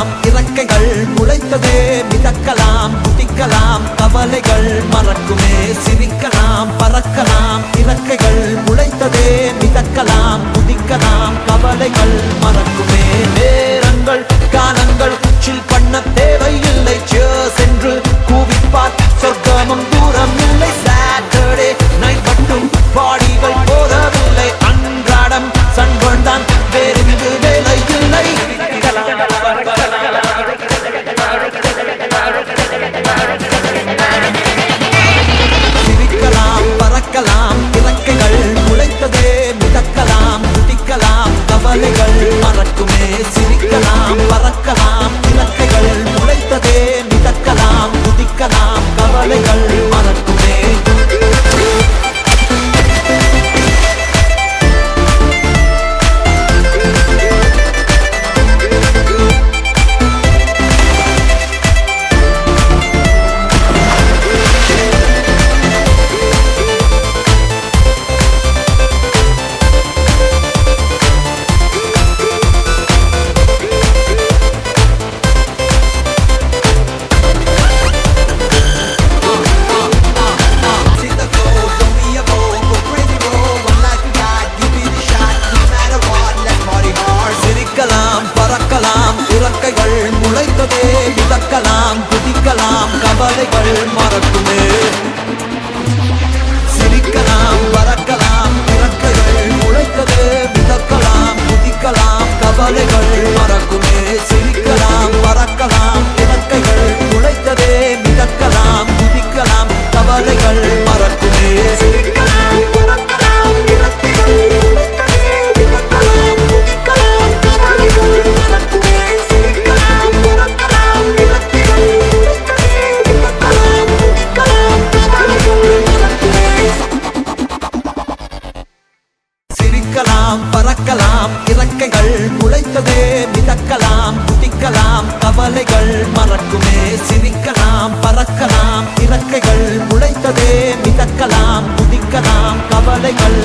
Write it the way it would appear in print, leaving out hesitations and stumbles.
பறக்கலாம் இறக்கைகள் முளைத்ததே மிதக்கலாம் குதிக்கலாம் கவலைகள் மறக்குமே சிரிக்கலாம் பறக்கலாம் இறக்கைகள் முளைத்ததே மிதக்கலாம் குதிக்கலாம் கவலைகள் மறக்குமே நேரங்கள் காலங்கள் சில் பண்ண தேவையில்லை சென்று கூவிப்பார் சொர்க்கமும் தூரம் இல்லை சாட்டர்டே நைட் மட்டும் பாடிகள் போதவில்லை அன்றாடம் சன்பன் தான் வேறெங்கு வேலை இல்லை சிரிக்கலாம் பறக்கலாம் இறக்கைகள் முளைத்ததே மிதக்கலாம் குதிக்கலாம் கவலைகள் மறக்குமே சிரிக்கலாம் பறக்கலாம் இறக்கைகள் முளைத்ததே மிதக்கலாம் குதிக்கலாம் கவலைகள் மறக்குமே இறக்கைகள் முளைத்ததே மிதக்கலாம் குதிக்கலாம் கவலைகள் மறக்குமே சிரிக்கலாம் பறக்கலாம் இறக்கைகள் முளைத்ததே மிதக்கலாம் குதிக்கலாம் கவலைகள் மறக்குமே சிரிக்கலாம் பறக்கலாம் இறக்கைகள் முளைத்ததே மிதக்கலாம் குதிக்கலாம் கவலைகள் மறக்குமே சிரிக்கலாம் பறக்கலாம் இறக்கைகள் முளைத்ததே மிதக்கலாம் குதிக்கலாம் கவலைகள் மறக்குமே சிரிக்கலாம் பறக்கலாம் இறக்கைகள் முளைத்ததே மிதக்கலாம் குதிக்கலாம் கவலைகள் மறக்குமே சிரிக்கலாம் பறக்கலாம் இறக்கைகள் முளைத்ததே மிதக்கலாம் குதிக்கலாம் கவலைகள்